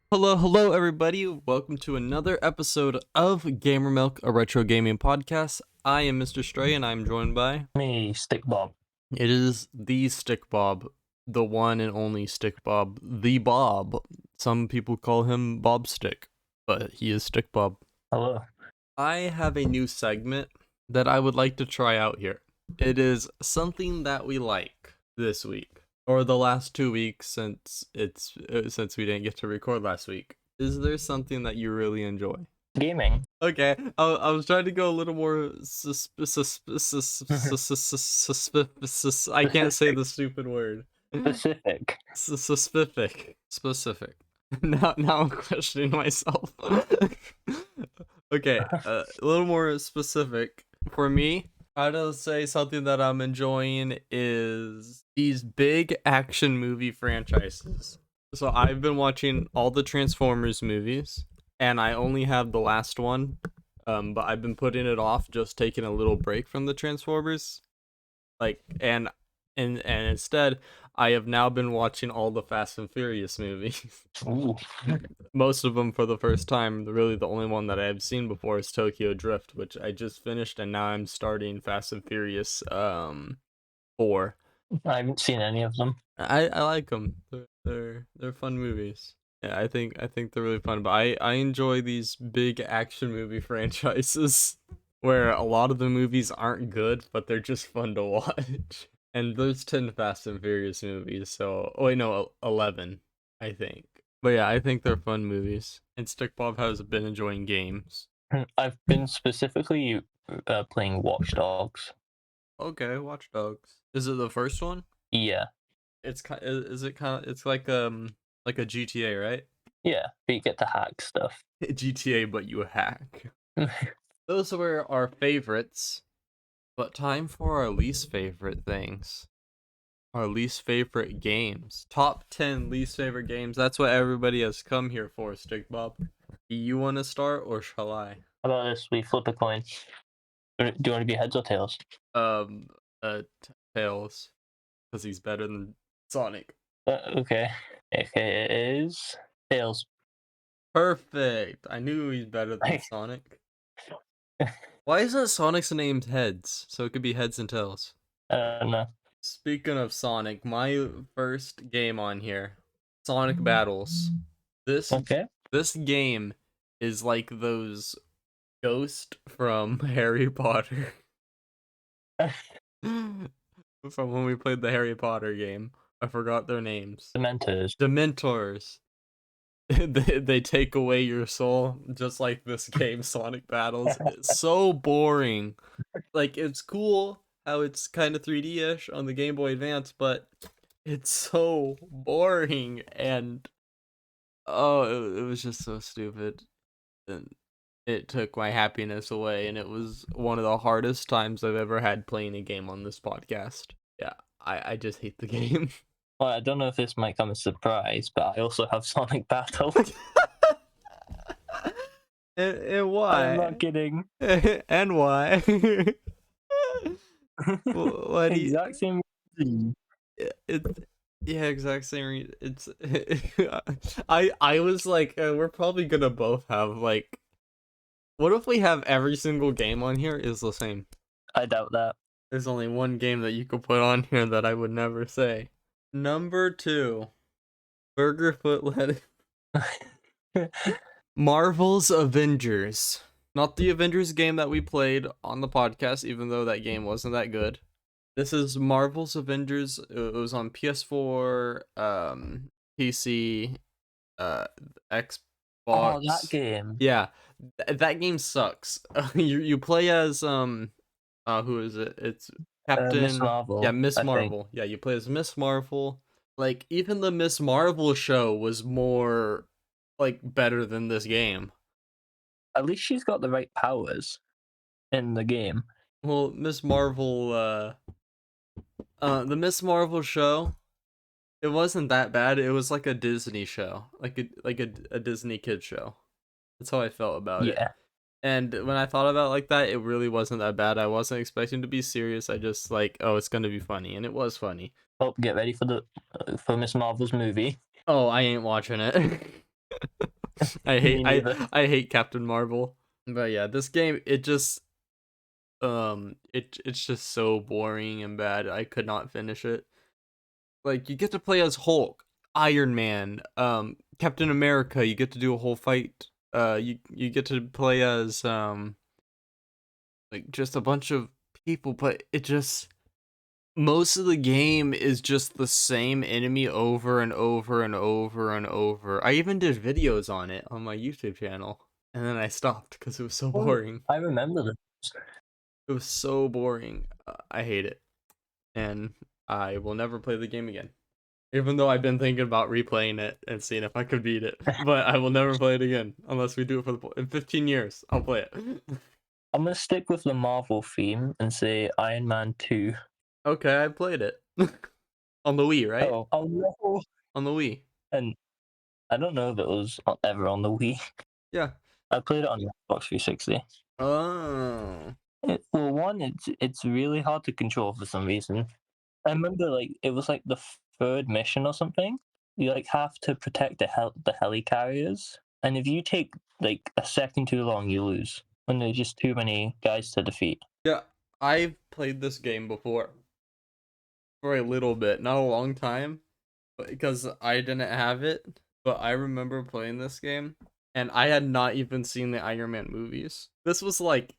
Hello, everybody. Welcome to another episode of Gamer Milk, a retro gaming podcast. I am Mr. Stray, and I'm joined by. Me, Stick Bob. It is the Stick Bob, the one and only Stick Bob, the Bob. Some people call him Bob Stick, but he is Stick Bob. Hello. I have a new segment that I would like to try out here. It is something that we like this week, or the last 2 weeks since we didn't get to record last week. Is there something that you really enjoy? Gaming. Okay, I was trying to go a little more I can't say the stupid word. Specific. Specific. Now I'm questioning myself. Okay, a little more specific. For me, I'd say something that I'm enjoying is these big action movie franchises. So I've been watching all the Transformers movies, and I only have the last one. But I've been putting it off, just taking a little break from the Transformers. And instead, I have now been watching all the Fast and Furious movies. Ooh. Most of them for the first time. Really, the only one that I have seen before is Tokyo Drift, which I just finished, and now I'm starting Fast and Furious 4. I haven't seen any of them. I like them. They're fun movies. Yeah, I think they're really fun. But I enjoy these big action movie franchises where a lot of the movies aren't good, but they're just fun to watch. And there's 10 Fast and Furious movies, so 11, I think. But yeah, I think they're fun movies. And Stick Bob has been enjoying games. I've been specifically playing Watch Dogs. Okay, Watch Dogs. Is it the first one? Yeah. It's like a GTA, right? Yeah, but you get to hack stuff. GTA, but you hack. Those were our favorites, but time for our least favorite things. Our least favorite games. Top 10 least favorite games. That's what everybody has come here for, Stick Bob. Do you want to start, or shall I? How about this? We flip a coin. Do you want to be heads or tails? Tails. Because he's better than Sonic. Okay. Okay, it is tails. Perfect. I knew he's better than Sonic. Why isn't Sonic's named Heads? So it could be Heads and Tails. No. Speaking of Sonic, my first game on here, Sonic Battles. This game is like those ghosts from Harry Potter. From when we played the Harry Potter game. I forgot their names. Dementors. They take away your soul, just like this game, Sonic Battles. It's so boring. Like, it's cool how it's kind of 3D-ish on the Game Boy Advance, but it's so boring, and it was just so stupid, and it took my happiness away, and it was one of the hardest times I've ever had playing a game on this podcast. Yeah, I just hate the game. Well, I don't know if this might come as a surprise, but I also have Sonic Battles. And why? I'm not kidding. And why? Why do you... Exact same reason. Yeah, exact same reason. It's I was like, we're probably gonna both have like, what if we have every single game on here is the same? I doubt that. There's only one game that you could put on here that I would never say. Number 2, Burger Foot Lettuce. Marvel's Avengers. Not the Avengers game that we played on the podcast, even though that game wasn't that good. This is Marvel's Avengers. It was on PS4, PC, Xbox. Oh, that game. Yeah, that game sucks. You play as who is it? It's Captain Miss Marvel. Yeah, Miss Marvel. Yeah, you play as Miss Marvel. Like, even the Miss Marvel show was more like better than this game. At least she's got the right powers in the game. Well, Miss Marvel, the Miss Marvel show, it wasn't that bad. It was like a Disney show, like a Disney kid show. That's how I felt about it. And when I thought about it like that, it really wasn't that bad. I wasn't expecting to be serious. I just like, oh, it's gonna be funny, and it was funny. Oh, get ready for Miss Marvel's movie. Oh, I ain't watching it. I Me neither. hate Captain Marvel. But yeah, this game, it's just so boring and bad. I could not finish it. Like, you get to play as Hulk, Iron Man, Captain America. You get to do a whole fight. You get to play as like just a bunch of people, but it just most of the game is just the same enemy over and over and over and over. I even did videos on it on my YouTube channel, and then I stopped because it was so Oh, boring. I remember this. It was so boring. I hate it, and I will never play the game again. Even though I've been thinking about replaying it and seeing if I could beat it, but I will never play it again unless we do it for in 15 years. I'll play it. I'm gonna stick with the Marvel theme and say Iron Man 2. Okay, I played it on the Wii, right? Oh no! On the Wii. And I don't know if it was ever on the Wii. Yeah. I played it on the Xbox 360. Oh. It's really hard to control for some reason. I remember it was like the third mission or something. You have to protect the helicarriers, and if you take like a second too long, you lose. When there's just too many guys to defeat. Yeah, I've played this game before. For a little bit, not a long time, because I didn't have it, but I remember playing this game, and I had not even seen the Iron Man movies. This was like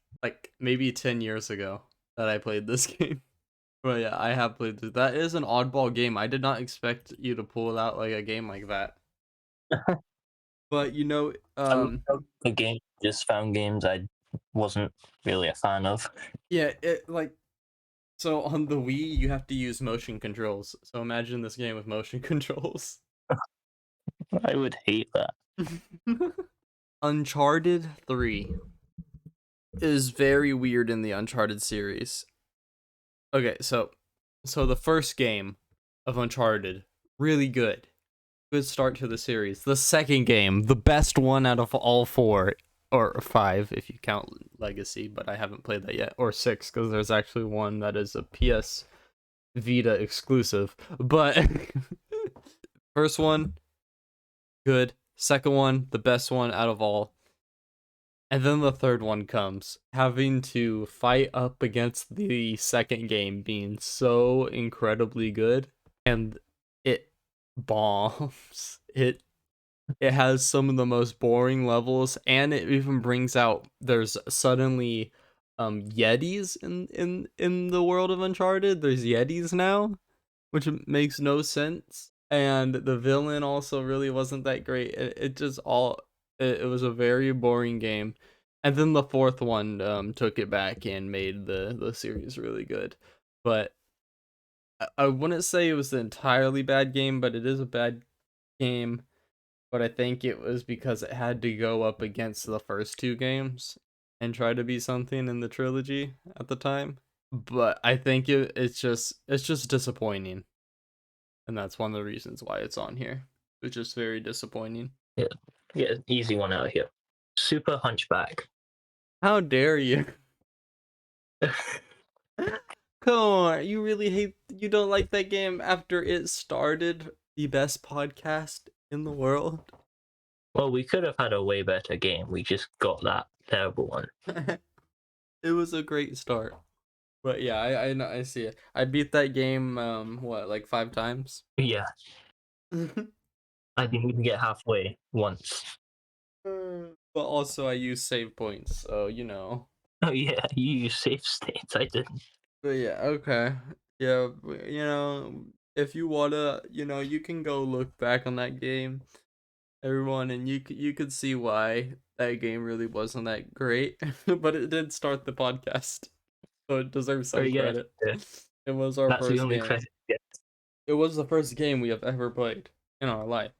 maybe 10 years ago that I played this game. But yeah, I have played this. That is an oddball game. I did not expect you to pull out like a game like that. But The game just found games I wasn't really a fan of. yeah, so on the Wii you have to use motion controls. So imagine this game with motion controls. I would hate that. Uncharted 3 is very weird in the Uncharted series. Okay, so the first game of Uncharted, really good. Good start to the series. The second game, the best one out of all 4 or 5 if you count Legacy, but I haven't played that yet, or 6 because there's actually one that is a PS Vita exclusive. But first one, good. Second one, the best one out of all. And then the third one comes, having to fight up against the second game being so incredibly good, and it bombs. It has some of the most boring levels, and it even brings out there's suddenly Yetis in the world of Uncharted. There's Yetis now, which makes no sense. And the villain also really wasn't that great. It was a very boring game. And then the fourth one took it back and made the series really good. But I wouldn't say it was an entirely bad game, but it is a bad game. But I think it was because it had to go up against the first 2 games and try to be something in the trilogy at the time. But I think it's just disappointing. And that's one of the reasons why it's on here. It's just very disappointing. Yeah, easy one out here. Super Hunchback. How dare you? Come on, you don't like that game after it started the best podcast in the world? Well, we could have had a way better game. We just got that terrible one. It was a great start. But yeah, I see it. I beat that game like 5 times? Yeah. I didn't even get halfway once. But also I use save points, so Oh yeah, you use save states. I didn't. But yeah, okay. Yeah, if you wanna, you can go look back on that game, everyone, and you could see why that game really wasn't that great. But it did start the podcast, so it deserves some credit. Yeah. It was our That's first the only game. credit. Yeah. It was the first game we have ever played in our life.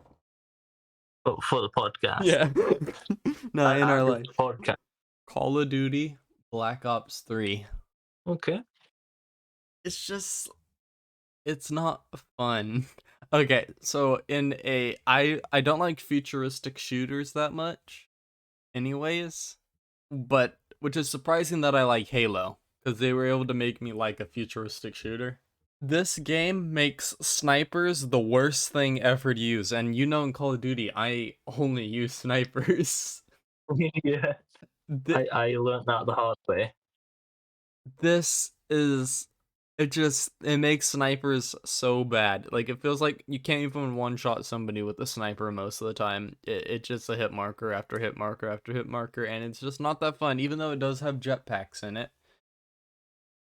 But for the podcast. Yeah. No, in our life. Podcast. Call of Duty Black Ops 3. Okay. It's not fun. Okay, so I don't like futuristic shooters that much anyways, but which is surprising that I like Halo, because they were able to make me like a futuristic shooter. This game makes snipers the worst thing ever to use, and you know in Call of Duty, I only use snipers. Yeah, Th- I learned that the hard way. this is it makes snipers so bad. Like it feels like you can't even one shot somebody with a sniper most of the time. It's just a hit marker after hit marker after hit marker, and it's just not that fun, even though it does have jetpacks in it.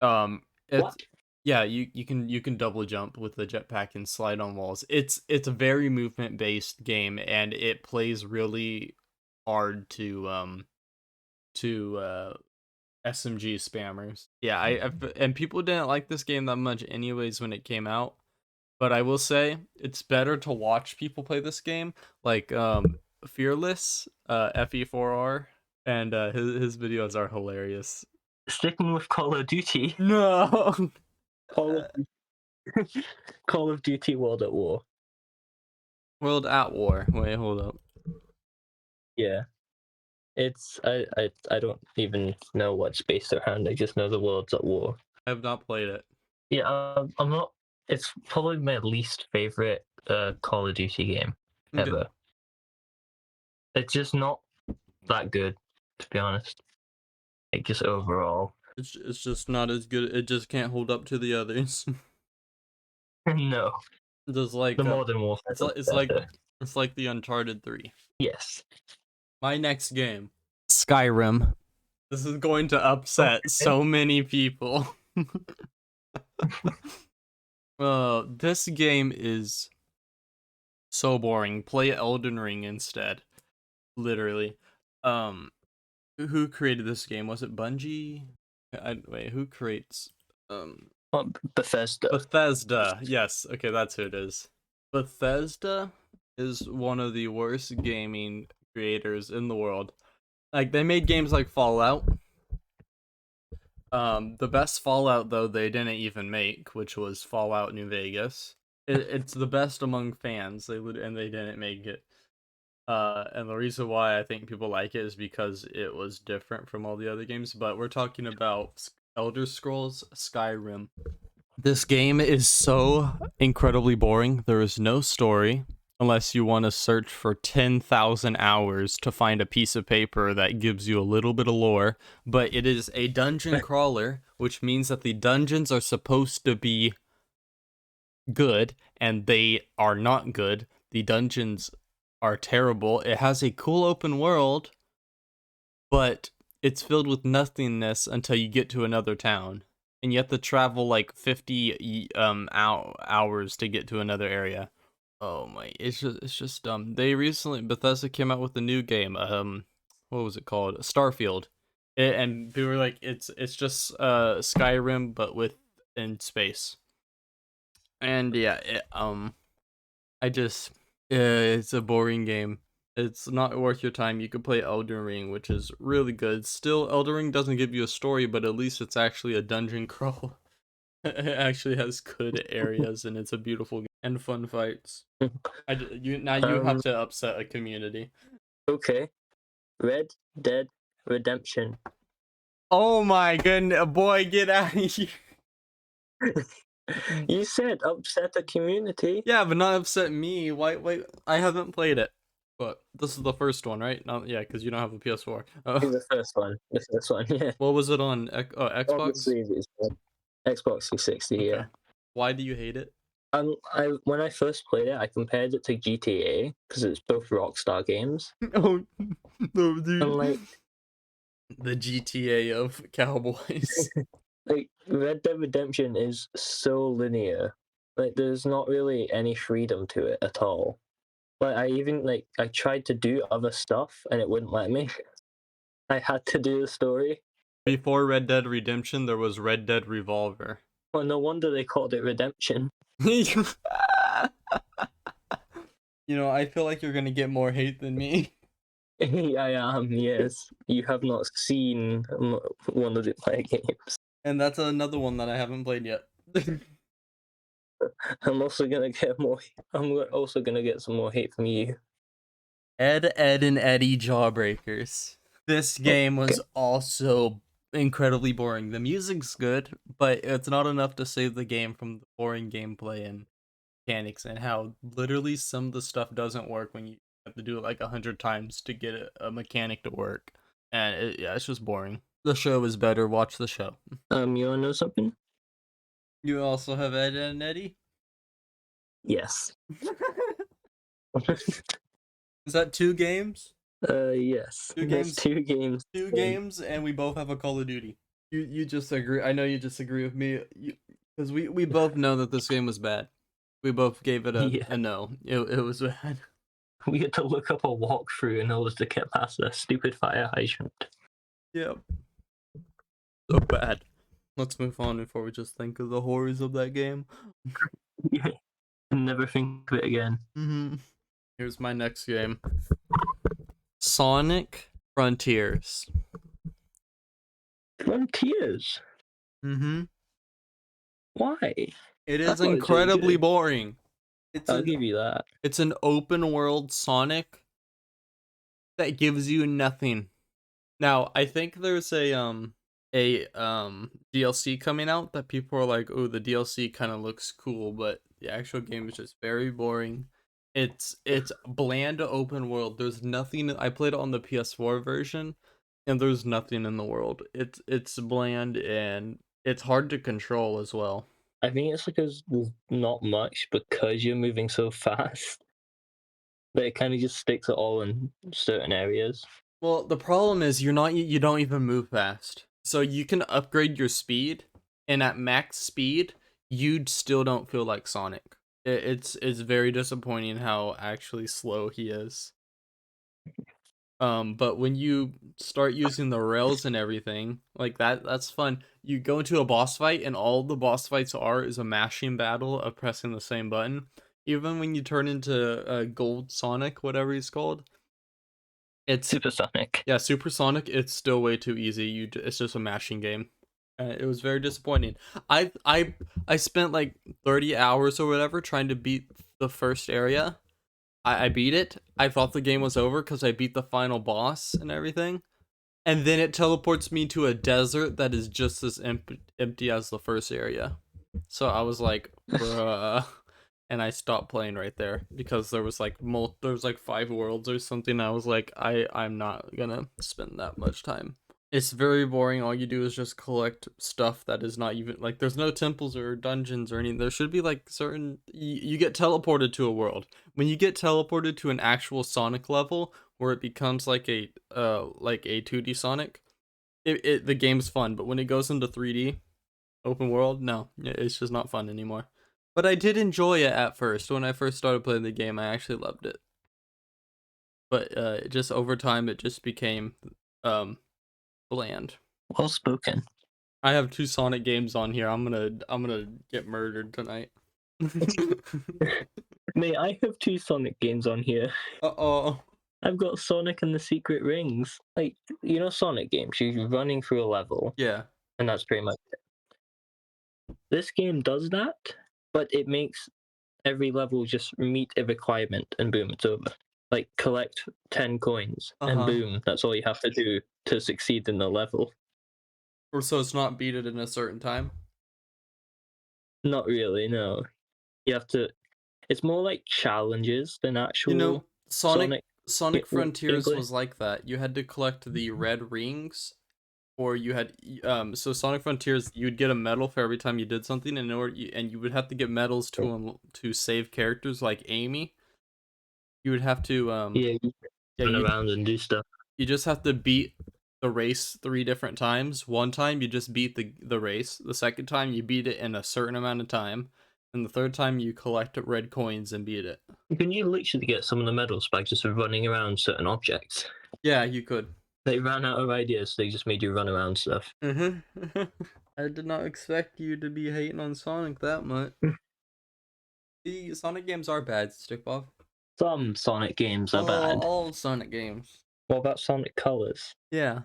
It's What? yeah, you can double jump with the jetpack and slide on walls. It's a very movement based game, and it plays really hard to SMG spammers. Yeah, and people didn't like this game that much anyways when it came out. But I will say it's better to watch people play this game, like Fearless, FE4R, and his videos are hilarious. Sticking with Call of Duty. No. Call of, Call of Duty World at War. World at War. Wait, hold up. Yeah. It's I don't even know what's based around. I just know the world's at war. I have not played it. Yeah, I'm not. It's probably my least favorite Call of Duty game Okay. ever. It's just not that good, to be honest. Like just overall. It's just not as good. It just can't hold up to the others. No, Just like the Modern Warfare. It's like the Uncharted 3. Yes. My next game, Skyrim. This is going to upset so many people. This game is so boring. Play Elden Ring instead. Literally. Who created this game? Was it Bungie? Wait, who creates Bethesda. Bethesda. Yes. Okay, that's who it is. Bethesda is one of the worst gaming creators in the world. Like they made games like Fallout. The best Fallout though they didn't even make, which was Fallout New Vegas. It's the best among fans. They didn't make it. And the reason why I think people like it is because it was different from all the other games. But we're talking about Elder Scrolls Skyrim. This game is so incredibly boring. There is no story unless you want to search for 10,000 hours to find a piece of paper that gives you a little bit of lore. But it is a dungeon crawler, which means that the dungeons are supposed to be good, and they are not good. The dungeons are terrible. It has a cool open world, but it's filled with nothingness until you get to another town. And you have to travel like 50 hours to get to another area. Oh my, it's just dumb. Bethesda came out with a new game. What was it called? Starfield. And people were like, it's just Skyrim but with in space. And yeah, it's a boring game. It's not worth your time. You could play Elden Ring, which is really good. Still, Elden Ring doesn't give you a story, but at least it's actually a dungeon crawl. It actually has good areas, and it's a beautiful game and fun fights. You have to upset a community. Okay. Red Dead Redemption. Oh my goodness, boy, get out of here. You said upset the community. Yeah, but not upset me. Why? I haven't played it. But this is the first one, right? No, yeah, because you don't have a PS4. The first one. The first one, yeah. What was it on? Xbox? Obviously, it's Xbox 360, okay. Yeah. Why do you hate it? When I first played it, I compared it to GTA, because it's both Rockstar games. Oh, no, dude. And like... the GTA of cowboys. Like, Red Dead Redemption is so linear. Like, there's not really any freedom to it at all. Like, I tried to do other stuff, and it wouldn't let me. I had to do the story. Before Red Dead Redemption, there was Red Dead Revolver. Well, no wonder they called it Redemption. You know, I feel like you're gonna get more hate than me. I am, yes. You have not seen one of my games. And that's another one that I haven't played yet. I'm also gonna get some more hate from you. Ed, and Eddie Jawbreakers. This game was also incredibly boring. The music's good, but it's not enough to save the game from the boring gameplay and mechanics, and how literally some of the stuff doesn't work when you have to do it like 100 times to get a mechanic to work. And yeah, it's just boring. The show is better. Watch the show. You wanna know something? You also have Ed and Eddie? Yes. Is that 2 games? Yes. Two That's games? 2 games. 2 games, and we both have a Call of Duty. You just agree. I know you disagree with me, because we both know that this game was bad. We both gave it a no. It was bad. We had to look up a walkthrough in order to get past a stupid fire hydrant. Yep. So bad. Let's move on before we just think of the horrors of that game. Yeah. Never think of it again. Here's my next game. Sonic Frontiers. Frontiers? Why? It is incredibly boring. I'll give you that. It's an open world Sonic that gives you nothing. Now, I think there's a DLC coming out that people are like, "Oh, the DLC kind of looks cool," but the actual game is just very boring. It's bland open world. There's nothing. I played it on the PS4 version, and there's nothing in the world. It's bland, and it's hard to control as well. I think it's because there's not much because you're moving so fast. But it kind of just sticks it all in certain areas. Well, the problem is you don't even move fast. So you can upgrade your speed, and at max speed, you still don't feel like Sonic. It's very disappointing how actually slow he is. But when you start using the rails and everything like that's fun. You go into a boss fight, and all the boss fights are is a mashing battle of pressing the same button. Even when you turn into Gold Sonic, whatever he's called, it's Supersonic. Yeah, Supersonic. It's still way too easy. It's just a mashing game. It was very disappointing. I spent like 30 hours or whatever trying to beat the first area. I beat it. I thought the game was over because I beat the final boss and everything. And then it teleports me to a desert that is just as empty as the first area. So I was like, bruh. And I stopped playing right there because there was like 5 worlds or something. I was like, I'm not gonna spend that much time. It's very boring. All you do is just collect stuff that is not even like there's no temples or dungeons or anything. There should be like certain you get teleported to a world. When you get teleported to an actual Sonic level where it becomes like a 2D Sonic, the game's fun, but when it goes into 3D open world, no, it's just not fun anymore. But I did enjoy it at first. When I first started playing the game, I actually loved it. But just over time it just became bland. Well spoken. I have 2 Sonic games on here. I'm gonna get murdered tonight. Mate, I have 2 Sonic games on here. Uh-oh. I've got Sonic and the Secret Rings. Like, you know Sonic games, you're running through a level. Yeah. And that's pretty much it. This game does that, but it makes every level just meet a requirement and boom, it's over. Like, collect 10 coins and boom, that's all you have to do to succeed in the level. Or so it's not beat it in a certain time? Not really, no. You have to... It's more like challenges than actual... You know, Sonic Frontiers was like that. You had to collect the red rings, or you had so Sonic Frontiers, you'd get a medal for every time you did something, and you would have to get medals to save characters like Amy. You would have to run around and do stuff. You just have to beat the race 3 different times. One time you just beat the race. The second time you beat it in a certain amount of time. And the third time you collect red coins and beat it. Can you literally get some of the medals by just running around certain objects? Yeah, you could. They ran out of ideas, so they just made you run around stuff. I did not expect you to be hating on Sonic that much. The Sonic games are bad, Stickball. Some Sonic games are bad. All Sonic games. What about Sonic Colors? Yeah.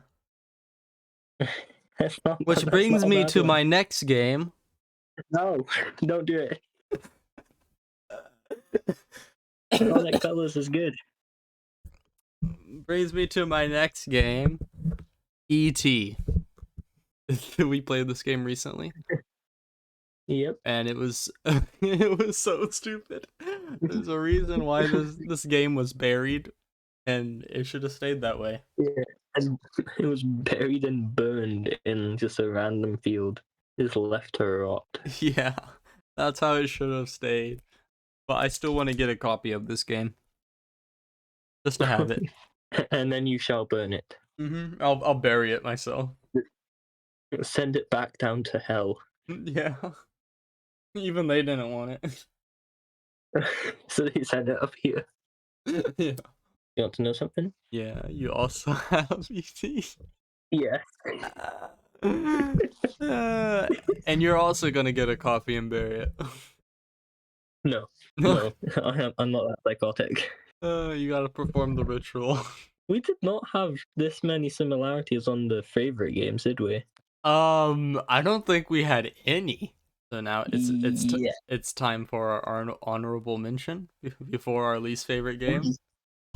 Which brings me to my next game. No, don't do it. Sonic Colors is good. Brings me to my next game, E.T. We played this game recently, Yep. and it was it was so stupid. There's a reason why this game was buried, and it should have stayed that way. Yeah, and it was buried and burned in just a random field, just left to rot. Yeah, that's how it should have stayed. But I still want to get a copy of this game, just to have it. And then you shall burn it. I'll bury it myself. Send it back down to hell. Yeah. Even they didn't want it. So they send it up here. Yeah. You want to know something? Yeah, you also have ET. Yeah. And you're also gonna get a copy and bury it. No. No. I'm not that psychotic. You gotta perform the ritual. We did not have this many similarities on the favorite games, did we? I don't think we had any. So now Yeah. it's time for our honorable mention before our least favorite game.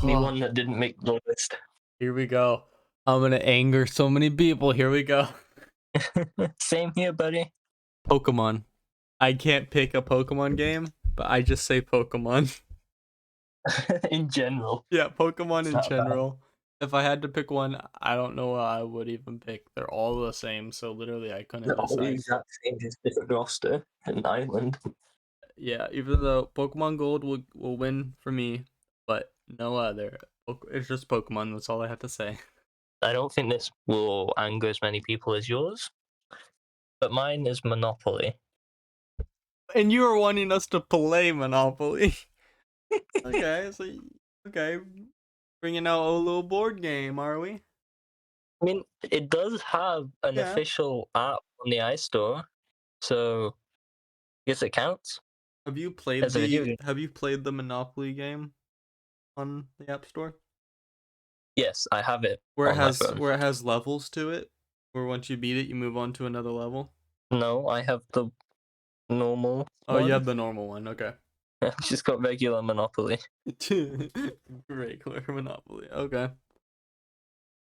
Anyone that didn't make the list. Here we go. I'm gonna anger so many people. Here we go. Same here, buddy. Pokemon. I can't pick a Pokemon game, but I just say Pokemon. In general. Yeah, Pokemon in not general. If I had to pick one, I don't know what I would even pick. They're all the same, so literally I couldn't They're all the decide. exact same, just different roster and island. Yeah, even though Pokemon Gold will win for me, but no other. It's just Pokemon, that's all I have to say. I don't think this will anger as many people as yours, but mine is Monopoly. And you were wanting us to play Monopoly. Okay, bringing out a little board game, are we? I mean, it does have an official app on the iStore, so I guess it counts. Have you played the Monopoly game on the App Store? Yes, I have it. Where it has levels to it, where once you beat it, you move on to another level. No, I have the normal. Oh, you have the normal one. Okay. I've just got regular Monopoly. Regular Monopoly. Okay.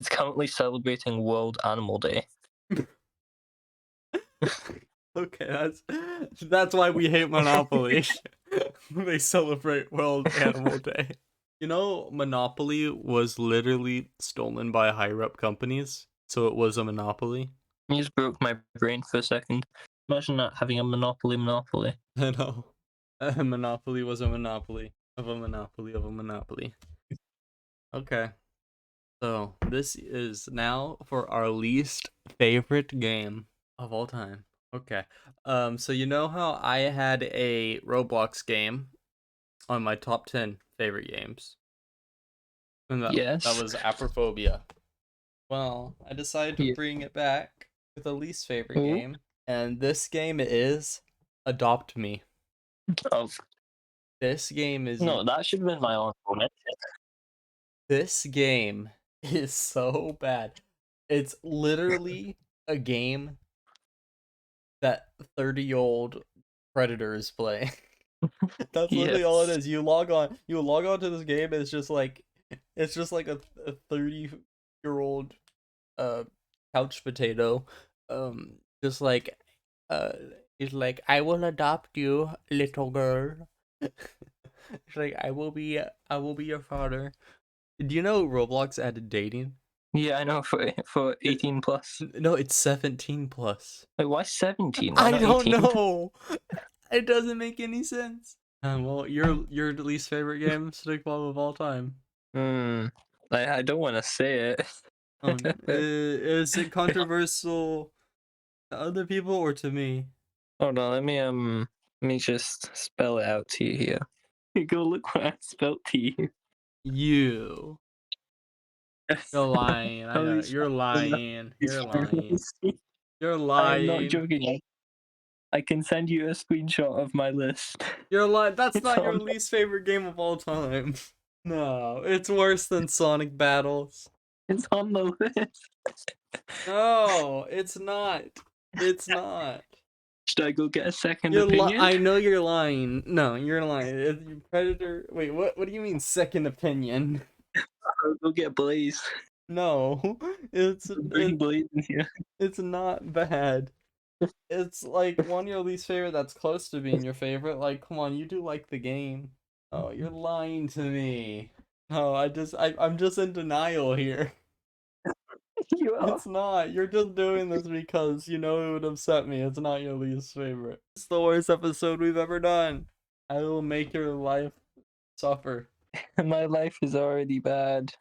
It's currently celebrating World Animal Day. Okay, that's why we hate Monopoly. They celebrate World Animal Day. You know, Monopoly was literally stolen by higher up companies, so it was a monopoly. You just broke my brain for a second. Imagine not having a monopoly. I know. A monopoly was a monopoly of a monopoly of a monopoly. Okay. So, this is now for our least favorite game of all time. Okay. So you know how I had a Roblox game on my top 10 favorite games? And Yes. That was Aprophobia. Well, I decided to bring it back with a least favorite game. And this game is Adopt Me. Oh. This game is... No, that should have been my honorable mention. This game is so bad. It's literally a game that 30-year-old predators play. That's literally all it is. You log on to this game, it's just like a 30-year-old couch potato. Just like it's like, I will adopt you, little girl. It's like, I will be your father. Do you know Roblox added dating? Yeah, I know, for 18 plus. No, it's 17 plus. Wait, why 17? I don't know. It doesn't make any sense. Well, your least favorite game, Stickball of all time. I don't want to say it. Is it controversial to other people or to me? Hold on, let me just spell it out to you here. Go look what I spelled to you. You're lying. I know. You're lying. You're lying. You're lying. I'm not joking. I can send you a screenshot of my list. You're lying. That's not your least favorite game of all time. No, it's worse than Sonic Battles. It's on the list. No, it's not. It's not. Should I go get a second opinion? I know you're lying. No, you're lying. Predator. Wait, what do you mean second opinion? I'll go get Blaze. No, it's Bring blades in here. it's not bad. It's like one of your least favorite that's close to being your favorite. Like, come on, you do like the game. Oh, you're lying to me. No, I'm just in denial here. You are. It's not. You're just doing this because you know it would upset me. It's not your least favorite. It's the worst episode we've ever done. I will make your life suffer. My life is already bad.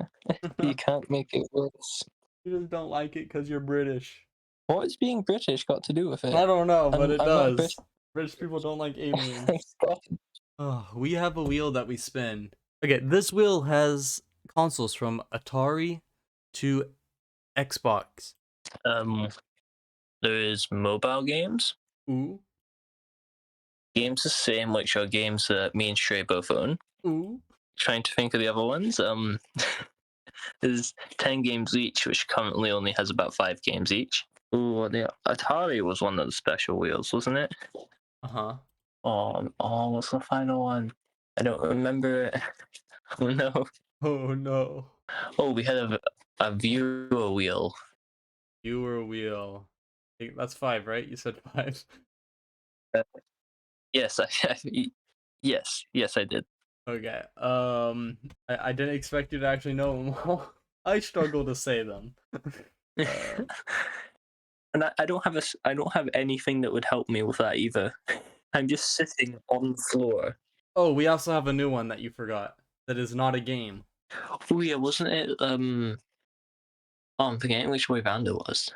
You can't make it worse. You just don't like it because you're British. What has being British got to do with it? I don't know, but it I'm not does. British people don't like aliens. I'm Scottish. Oh, we have a wheel that we spin. Okay, this wheel has consoles from Atari to Xbox. There is mobile games. Ooh. Games the same, which are games that me and Stray both own. Ooh. Trying to think of the other ones. There's 10 games each, which currently only has about 5 games each. Ooh, the Atari was one of the special wheels, wasn't it? Uh-huh. Oh, what's the final one? I don't remember it. Oh no. Oh no. Oh, we had a viewer wheel. Viewer wheel. That's 5, right? You said 5. Yes, yes, I did. Okay. I didn't expect you to actually know them all. I struggle to say them. And I don't have anything that would help me with that either. I'm just sitting on the floor. Oh, we also have a new one that you forgot. That is not a game. Oh yeah, wasn't it? Oh, I'm forgetting which way round it was.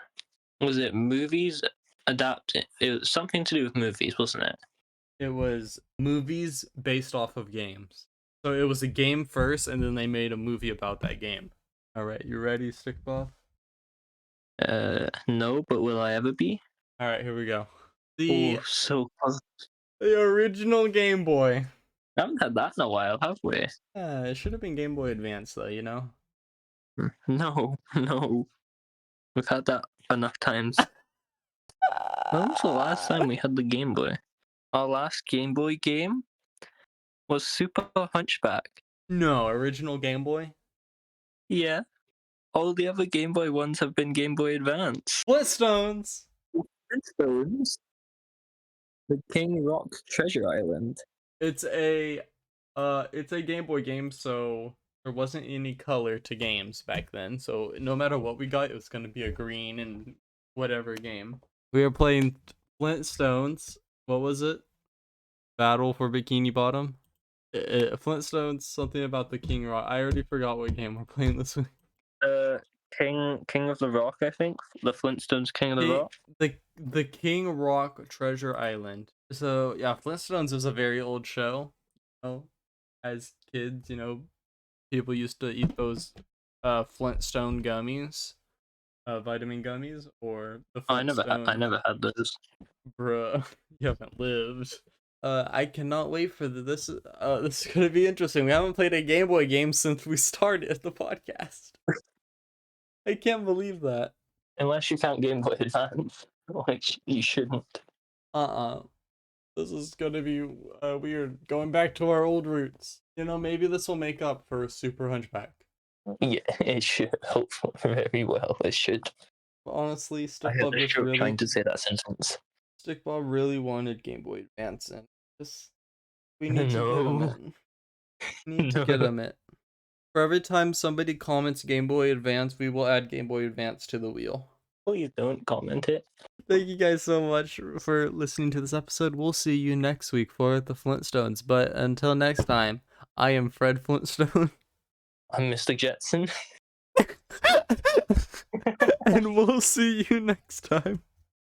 Was it movies adapted? It was something to do with movies, wasn't it? It was movies based off of games. So it was a game first, and then they made a movie about that game. All right, you ready, Stickball? No, but will I ever be? All right, here we go. The original Game Boy. I haven't had that in a while, have we? It should have been Game Boy Advance, though. You know. No. We've had that enough times. When was the last time we had the Game Boy? Our last Game Boy game was Super Hunchback. No, original Game Boy? Yeah. All the other Game Boy ones have been Game Boy Advance. Flintstones! Flintstones? The King Rock Treasure Island. It's a Game Boy game, so there wasn't any color to games back then. So no matter what we got, it was gonna be a green and whatever game. We were playing Flintstones. What was it? Battle for Bikini Bottom? Flintstones, something about the King Rock. I already forgot what game we're playing this week. King of the Rock, I think. The Flintstones King of the Rock. The King Rock Treasure Island. So yeah, Flintstones is a very old show. You know, as kids, you know, people used to eat those Flintstone gummies, vitamin gummies, or the Flintstone. I never had those. Bruh, you haven't lived. I cannot wait for this. This is gonna be interesting. We haven't played a Game Boy game since we started the podcast. I can't believe that. Unless you count Game Boy Advance, which you shouldn't. This is gonna be weird. Going back to our old roots. You know, maybe this will make up for Super Hunchback. Yeah, it should. Hopefully, very well. It should. Honestly, Stickball just really trying to say that sentence. Stickball really wanted Game Boy Advance, and we need to get him in. We need to get him in. For every time somebody comments Game Boy Advance, we will add Game Boy Advance to the wheel. Please don't comment it. Thank you guys so much for listening to this episode. We'll see you next week for the Flintstones. But until next time, I am Fred Flintstone. I'm Mr. Jetson. And we'll see you next time.